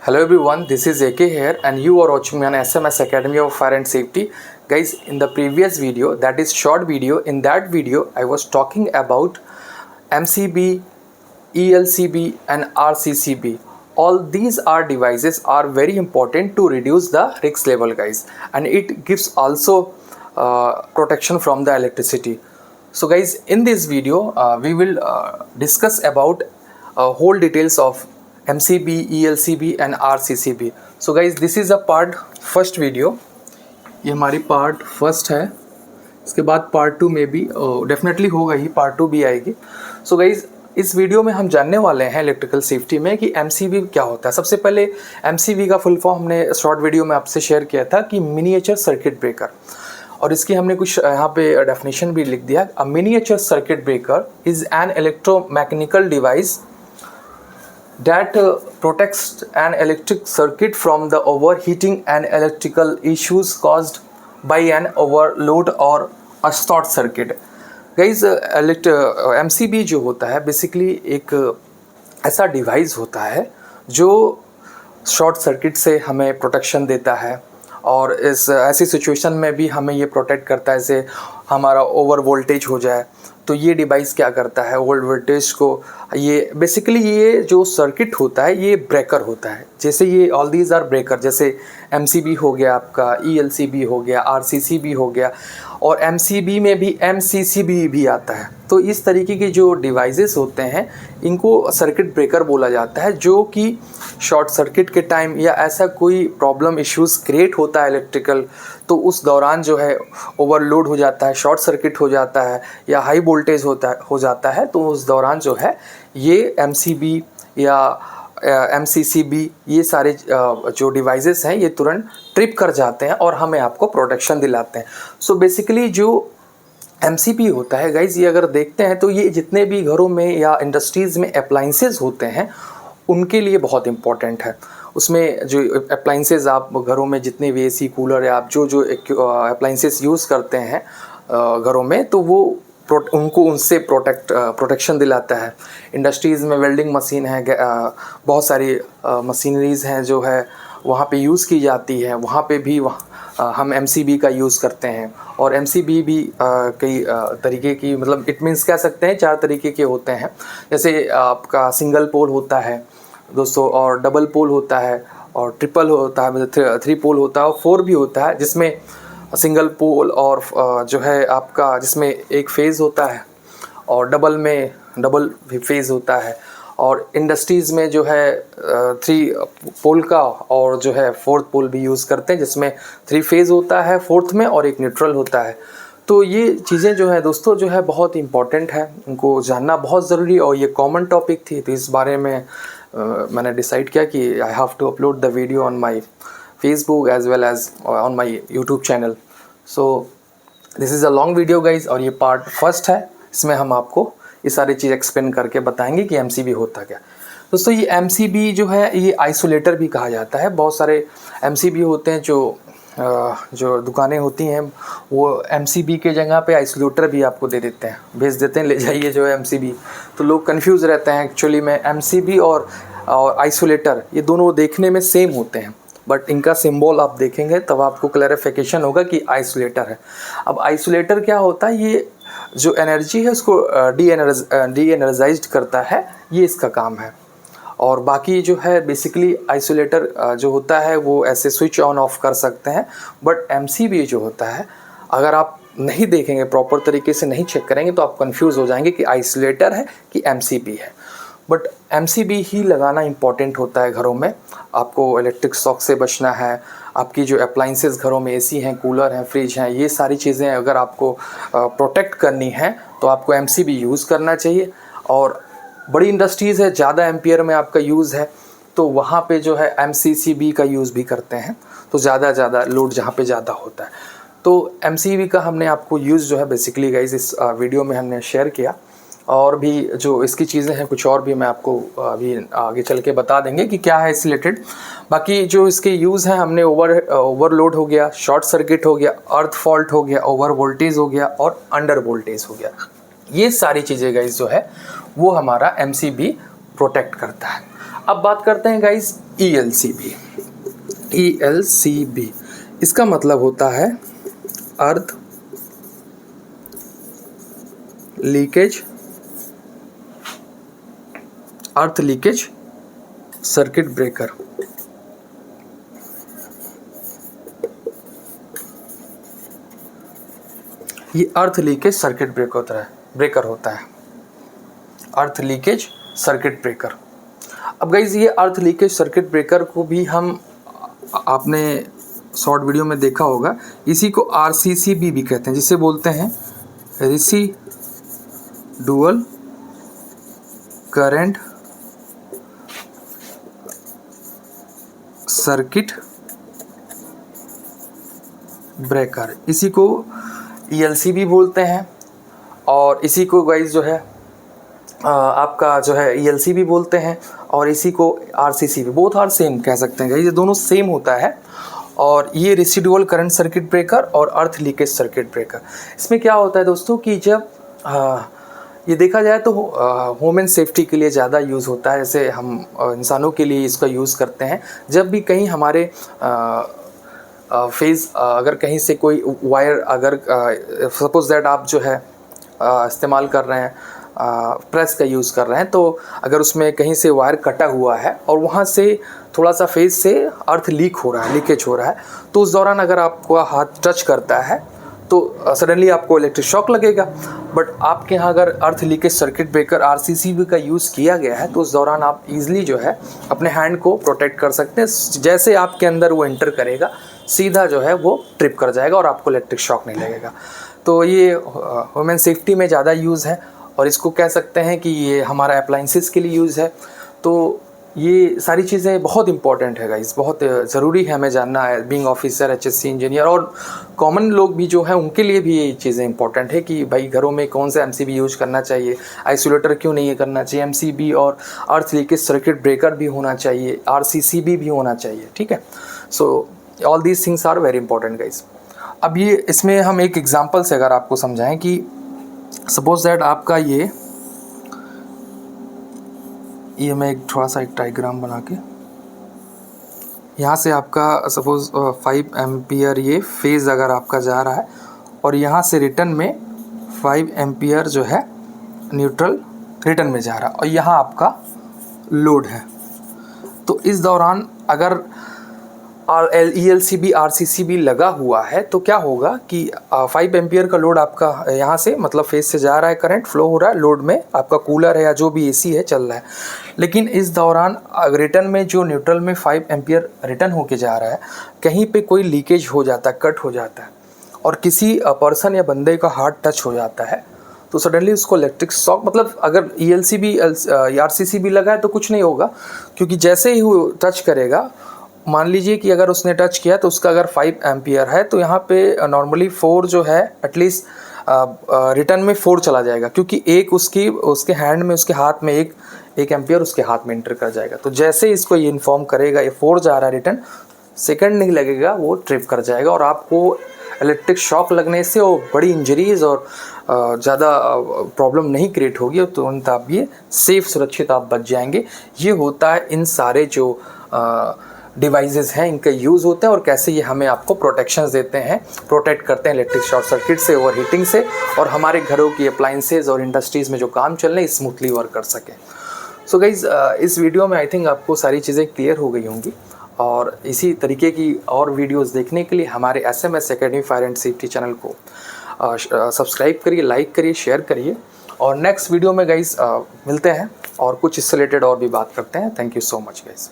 Hello everyone, this is AK here and you are watching me on SMS Academy of Fire and Safety. Guys, in the previous video, that is short video, in that video I was talking about MCB, ELCB and RCCB. All these are devices are very important to reduce the risk level, guys, and it gives also protection from the electricity. So guys, in this video we will discuss about whole details of MCB, ELCB and RCCB. So guys, this is a part first video, ये हमारी part first है. इसके बाद part two में भी definitely होगा ही, part two भी आएगी. सो गाइज, इस वीडियो में हम जानने वाले हैं इलेक्ट्रिकल सेफ्टी में कि MCB क्या होता है. सबसे पहले MCB का फुल फॉर्म हमने शॉर्ट वीडियो में आपसे शेयर किया था कि मिनिएचर सर्किट ब्रेकर, और इसकी हमने कुछ यहाँ पे डेफिनेशन भी लिख दिया. A miniature circuit breaker is an electromechanical device that protects an electric circuit from the overheating and electrical issues caused by an overload or a short circuit. Guys, MCB जो होता है बेसिकली एक ऐसा device होता है जो short circuit से हमें प्रोटेक्शन देता है, और इस ऐसी सिचुएशन में भी हमें ये प्रोटेक्ट करता है. जैसे हमारा ओवर वोल्टेज हो जाए तो ये डिवाइस क्या करता है, ओवर वोल्टेज को, ये बेसिकली ये जो सर्किट होता है ये ब्रेकर होता है. जैसे ये ऑल दीज आर ब्रेकर, जैसे MCB हो गया आपका, ELCB हो गया, RCCB हो गया, और MCB में भी MCCB भी आता है. तो इस तरीके के जो डिवाइसेस होते हैं इनको सर्किट ब्रेकर बोला जाता है, जो कि शॉर्ट सर्किट के टाइम या ऐसा कोई प्रॉब्लम इश्यूज़ क्रिएट होता है इलेक्ट्रिकल, तो उस दौरान जो है ओवरलोड हो जाता है, शॉर्ट सर्किट हो जाता है या हाई वोल्टेज हो जाता है, तो उस दौरान जो है ये MCB या MCCB ये सारे जो डिवाइसेस हैं ये तुरंत ट्रिप कर जाते हैं और हमें आपको प्रोटेक्शन दिलाते हैं. सो बेसिकली जो MCB होता है गाइज, ये अगर देखते हैं तो ये जितने भी घरों में या इंडस्ट्रीज़ में अप्लाइंसेस होते हैं उनके लिए बहुत इंपॉर्टेंट है. उसमें जो अप्लाइंसेस आप घरों में जितने भी AC कूलर या आप जो अप्लाइंसेस यूज़ करते हैं घरों में, तो वो उनको उनसे प्रोटेक्शन दिलाता है. इंडस्ट्रीज़ में वेल्डिंग मशीन है, बहुत सारी मशीनरीज़ हैं जो है वहाँ पे यूज़ की जाती है, वहाँ पे भी हम MCB का यूज़ करते हैं. और MCB भी कई तरीके की, मतलब इट मीन्स कह सकते हैं 4 तरीके के होते हैं. जैसे आपका सिंगल पोल होता है दोस्तों, और डबल पोल होता है, और ट्रिपल होता है, मतलब 3 पोल होता है, और 4 भी होता है, जिसमें सिंगल पोल और जो है आपका जिसमें एक फेज़ होता है, और डबल में डबल फेज़ होता है. और इंडस्ट्रीज़ में जो है 3 पोल का और जो है 4th पोल भी यूज़ करते हैं, जिसमें 3 फेज़ होता है 4th में और एक न्यूट्रल होता है. तो ये चीज़ें जो है दोस्तों जो है बहुत इंपॉर्टेंट है, उनको जानना बहुत ज़रूरी, और ये कॉमन टॉपिक थी. तो इस बारे में मैंने डिसाइड किया कि I have to upload the video on my Facebook as well as on my YouTube channel. So this is a long video guys, और ये पार्ट फर्स्ट है. इसमें हम आपको ये सारी चीज़ एक्सप्लेन करके बताएंगे कि MCB होता क्या. दोस्तों ये MCB जो है ये आइसोलेटर भी कहा जाता है. बहुत सारे MCB होते हैं जो दुकानें होती हैं, वो MCB के जगह पे आइसोलेटर भी आपको दे देते हैं, भेज देते हैं, ले जाइए जो है MCB. तो लोग कंफ्यूज रहते हैं. एक्चुअली में MCB और आइसोलेटर ये दोनों देखने में सेम होते हैं, बट इनका सिंबल आप देखेंगे तब आपको क्लैरिफिकेशन होगा कि आइसोलेटर है. अब आइसोलेटर क्या होता है, ये जो एनर्जी है उसको डी एनर्जाइज्ड करता है, ये इसका काम है. और बाकी जो है बेसिकली आइसोलेटर जो होता है वो ऐसे स्विच ऑन ऑफ कर सकते हैं. बट MCB जो होता है, अगर आप नहीं देखेंगे, प्रॉपर तरीके से नहीं चेक करेंगे, तो आप कंफ्यूज हो जाएंगे कि आइसोलेटर है कि MCB है. बट MCB ही लगाना इम्पॉर्टेंट होता है घरों में. आपको इलेक्ट्रिक शॉक से बचना है, आपकी जो अप्लाइंसेस घरों में AC हैं, कूलर हैं, फ्रिज हैं, ये सारी चीज़ें अगर आपको प्रोटेक्ट करनी है तो आपको MCB यूज़ करना चाहिए. और बड़ी इंडस्ट्रीज़ है, ज़्यादा एम्पियर में आपका यूज़ है, तो वहाँ पे जो है MCCB का यूज़ भी करते हैं, तो ज़्यादा लोड जहाँ पे ज़्यादा होता है. तो MCB का हमने आपको यूज़ जो है बेसिकली गाइज इस वीडियो में हमने शेयर किया. और भी जो इसकी चीज़ें हैं कुछ और भी मैं आपको अभी आगे चल के बता देंगे कि क्या है इस रिलेटेड. बाकी जो इसके यूज़ हैं, हमने ओवरलोड हो गया, शॉर्ट सर्किट हो गया, अर्थ फॉल्ट हो गया, ओवर वोल्टेज हो गया और अंडर वोल्टेज हो गया. ये सारी चीज़ें गाइस जो है वो हमारा MCB प्रोटेक्ट करता है. अब बात करते हैं गाइस ELCB। ELCB इसका मतलब होता है अर्थ लीकेज सर्किट ब्रेकर। ये अर्थ लीकेज सर्किट ब्रेकर होता है, अर्थ लीकेज सर्किट ब्रेकर। अब गाइज ये अर्थ लीकेज सर्किट ब्रेकर को भी हम आपने शॉर्ट वीडियो में देखा होगा, इसी को RCCB भी कहते हैं, जिसे बोलते हैं रेसिडुअल करंट सर्किट ब्रेकर। इसी को ELCB बोलते हैं और इसी को गाइज जो है आपका जो है ELCB बोलते हैं और इसी को RCCB, बोथ आर सेम कह सकते हैं गाइज, ये दोनों सेम होता है। और ये रेसिडुअल करंट सर्किट ब्रेकर और अर्थ लीकेज सर्किट ब्रेकर, इसमें क्या होता है दोस्तों कि जब ये देखा जाए तो होम एंड सेफ्टी के लिए ज़्यादा यूज़ होता है, जैसे हम इंसानों के लिए इसका यूज़ करते हैं। जब भी कहीं हमारे फेस अगर कहीं से कोई वायर अगर सपोज दैट आप जो है इस्तेमाल कर रहे हैं, प्रेस का यूज़ कर रहे हैं, तो अगर उसमें कहीं से वायर कटा हुआ है और वहाँ से थोड़ा सा फेस से अर्थ लीकेज हो रहा है, तो उस दौरान अगर आपका हाथ टच करता है तो सडनली आपको इलेक्ट्रिक शॉक लगेगा। बट आपके यहाँ अगर अर्थ लीकेज सर्किट ब्रेकर RCCB का यूज़ किया गया है तो उस दौरान आप इजीली जो है अपने हैंड को प्रोटेक्ट कर सकते हैं। जैसे आपके अंदर वो एंटर करेगा सीधा जो है वो ट्रिप कर जाएगा और आपको इलेक्ट्रिक शॉक नहीं लगेगा। तो ये वुमेन सेफ्टी में ज़्यादा यूज़ है और इसको कह सकते हैं कि ये हमारा अप्लाइंसेस के लिए यूज़ है। तो ये सारी चीज़ें बहुत इंपॉर्टेंट है गाइस, बहुत ज़रूरी है हमें जानना है, बीइंग ऑफिसर, HSC इंजीनियर और कॉमन लोग भी जो है उनके लिए भी ये चीज़ें इंपॉर्टेंट है कि भाई घरों में कौन सा MCB यूज करना चाहिए, आइसोलेटर क्यों नहीं करना चाहिए, MCB और अर्थ लीकेज सर्किट ब्रेकर भी होना चाहिए, RCCB भी होना चाहिए, ठीक है। So all these things are very important guys. अब ये इसमें हम एक एग्जाम्पल से अगर आपको समझाएं कि सपोज दैट आपका ये मैं एक थोड़ा सा एक डायग्राम बना के यहाँ से आपका सपोज 5 एम्पियर ये फेज़ अगर आपका जा रहा है और यहाँ से रिटर्न में 5 एम्पियर जो है न्यूट्रल रिटर्न में जा रहा है और यहाँ आपका लोड है। तो इस दौरान अगर ELCB RCCB लगा हुआ है तो क्या होगा कि 5 एम्पियर का लोड आपका यहाँ से मतलब फेज से जा रहा है, करंट फ्लो हो रहा है, लोड में आपका कूलर है या जो भी AC है चल रहा है। लेकिन इस दौरान रिटर्न में जो न्यूट्रल में 5 एम्पियर रिटर्न होके जा रहा है, कहीं पे कोई लीकेज हो जाता है, कट हो जाता है और किसी पर्सन या बंदे का हाथ टच हो जाता है तो सडनली उसको इलेक्ट्रिक शॉक, मतलब अगर ELCB RCCB लगा है तो कुछ नहीं होगा, क्योंकि जैसे ही वो टच करेगा, मान लीजिए कि अगर उसने टच किया तो उसका अगर 5 एम्पियर है तो यहाँ पे नॉर्मली 4 जो है एटलीस्ट रिटर्न में 4 चला जाएगा, क्योंकि एक उसके हैंड में, उसके हाथ में एक एम्पियर उसके हाथ में एंटर कर जाएगा। तो जैसे इसको ये इन्फॉर्म करेगा ये 4 जा रहा है रिटर्न, सेकंड नहीं लगेगा वो ट्रिप कर जाएगा और आपको इलेक्ट्रिक शॉक लगने से वो बड़ी इंजरीज और ज़्यादा प्रॉब्लम नहीं क्रिएट होगी और तुरंत आप ये सेफ सुरक्षित आप बच जाएंगे। ये होता है इन सारे जो डिवाइसेस हैं इनका यूज़ होता है और कैसे ये हमें आपको प्रोटेक्शंस देते हैं, प्रोटेक्ट करते हैं इलेक्ट्रिक शॉर्ट सर्किट से, ओवर हीटिंग से, और हमारे घरों की अप्लाइंसेज और इंडस्ट्रीज़ में जो काम चल रहे हैं स्मूथली वर्क कर सकें। सो गाइज़ इस वीडियो में आई थिंक आपको सारी चीज़ें क्लियर हो गई होंगी और इसी तरीके की और वीडियोज़ देखने के लिए हमारे SMS academy fire and safety channel को सब्सक्राइब करिए, लाइक करिए, शेयर करिए और नेक्स्ट वीडियो में गाइज़ मिलते हैं और कुछ इससे रिलेटेड और भी बात करते हैं। Thank you so much guys.